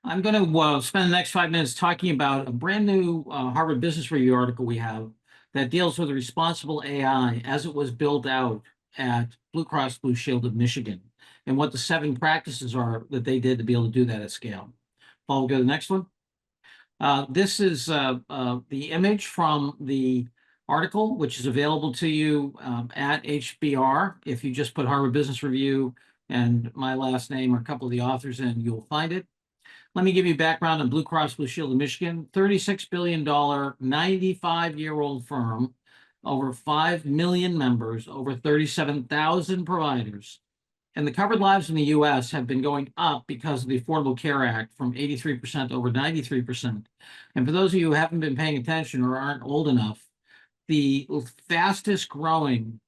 I'm going to spend the next 5 minutes talking about a brand new Harvard Business Review article we have that deals with responsible AI as it was built out at Blue Cross Blue Shield of Michigan and what the 7 practices are that they did to be able to do that at scale. Paul, we'll go to the next one. This is the image from the article, which is available to you at HBR. If you just put Harvard Business Review and my last name or a couple of the authors in, you'll find it. Let me give you background on Blue Cross Blue Shield of Michigan, $36 billion, 95-year-old firm, over 5 million members, over 37,000 providers. And the covered lives in the US have been going up because of the Affordable Care Act from 83% to over 93%. And for those of you who haven't been paying attention or aren't old enough, the fastest growing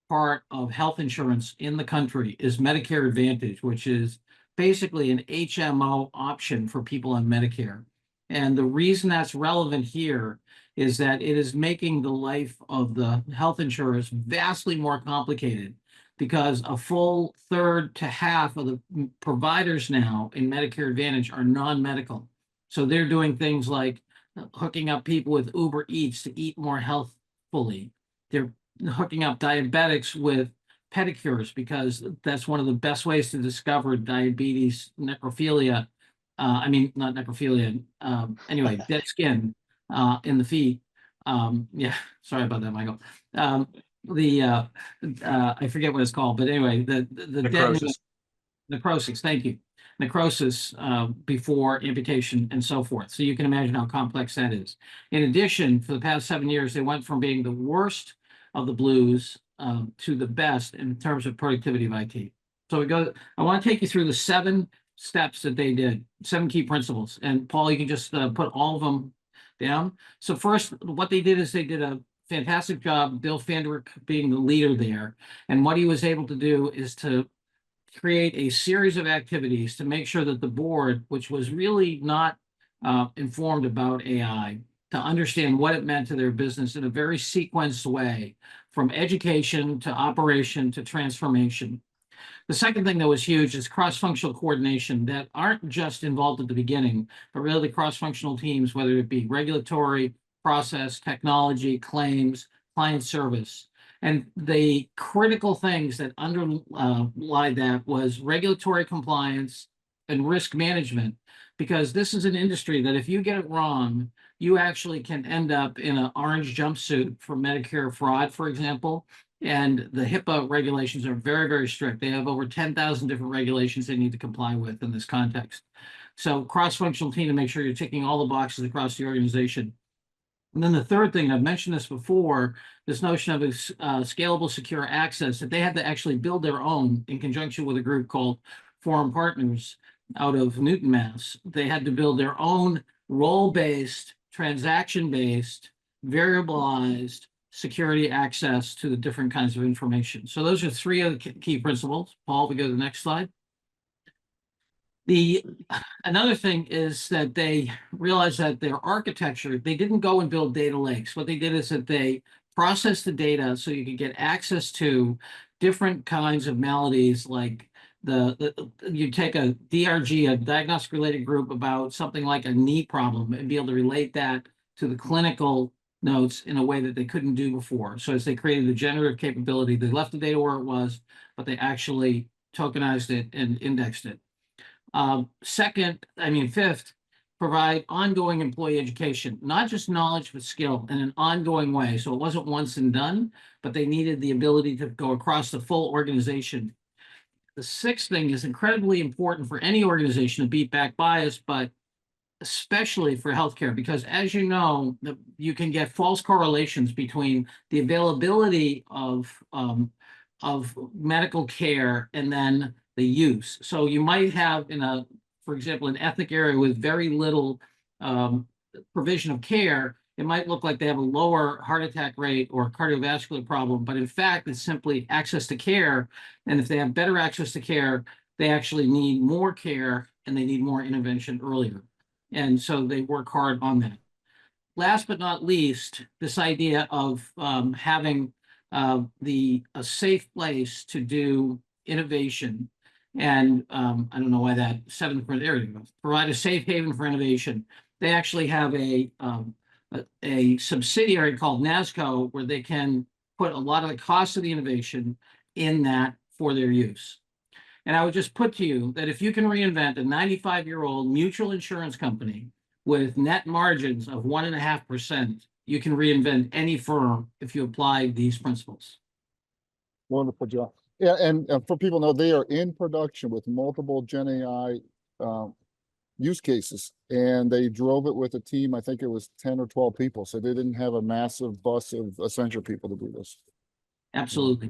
part of health insurance in the country is Medicare Advantage, which is basically an HMO option for people on Medicare. And the reason that's relevant here is that it is making the life of the health insurers vastly more complicated because a full third to half of the providers now in Medicare Advantage are non-medical. So they're doing things like hooking up people with Uber Eats to eat more healthfully. They're hooking up diabetics with pedicures because that's one of the best ways to discover diabetes, necrophilia. I mean, not necrophilia. Anyway, dead skin in the feet. Yeah, sorry about that, Michael. I forget what it's called, but anyway, the Necrosis. necrosis. Thank you. Necrosis before amputation and so forth. So you can imagine how complex that is. In addition, for the past 7 years, they went from being the worst of the blues to the best in terms of productivity of IT. So I want to take you through the 7 steps that they did, 7 key principles. And Paul, you can just put all of them down. So first, what they did is they did a fantastic job, Bill Fanderick being the leader there. And what he was able to do is to create a series of activities to make sure that the board, which was really not informed about AI, to understand what it meant to their business in a very sequenced way, from education to operation to transformation. The second thing that was huge is cross-functional coordination that aren't just involved at the beginning, but really cross-functional teams, whether it be regulatory, process, technology, claims, client service. And the critical things that underlie that was regulatory compliance and risk management, because this is an industry that if you get it wrong, you actually can end up in an orange jumpsuit for Medicare fraud, for example. And the HIPAA regulations are very, very strict. They have over 10,000 different regulations they need to comply with in this context. So cross-functional team to make sure you're ticking all the boxes across the organization. And then the third thing, I've mentioned this before, this notion of scalable secure access, that they had to actually build their own in conjunction with a group called Forum Partners out of Newton, Mass. They had to build their own role-based, transaction-based, variabilized security access to the different kinds of information. So those are 3 of the key principles. Paul, we go to the next slide. Another thing is that they realized that their architecture, they didn't go and build data lakes. What they did is that they processed the data so you could get access to different kinds of maladies, like you take a DRG, a diagnostic related group, about something like a knee problem and be able to relate that to the clinical notes in a way that they couldn't do before. So as they created the generative capability, they left the data where it was, but they actually tokenized it and indexed it. Fifth, provide ongoing employee education, not just knowledge, but skill in an ongoing way. So it wasn't once and done, but they needed the ability to go across the full organization. The 6th thing is incredibly important for any organization to beat back bias, but especially for healthcare, because as you know, you can get false correlations between the availability of medical care and then the use. So you might have for example, an ethnic area with very little provision of care, it might look like they have a lower heart attack rate or cardiovascular problem, but in fact, it's simply access to care. And if they have better access to care, they actually need more care and they need more intervention earlier. And so they work hard on that. Last but not least, this idea of having a safe place to do innovation And I don't know why that seventh, there you go. Provide a safe haven for innovation. They actually have a subsidiary called NASCO where they can put a lot of the cost of the innovation in that for their use. And I would just put to you that if you can reinvent a 95-year-old mutual insurance company with net margins of 1.5%, you can reinvent any firm if you apply these principles. Wonderful job. Yeah, and for people to know, they are in production with multiple Gen AI use cases, and they drove it with a team. I think it was 10 or 12 people, so they didn't have a massive bus of Accenture people to do this. Absolutely.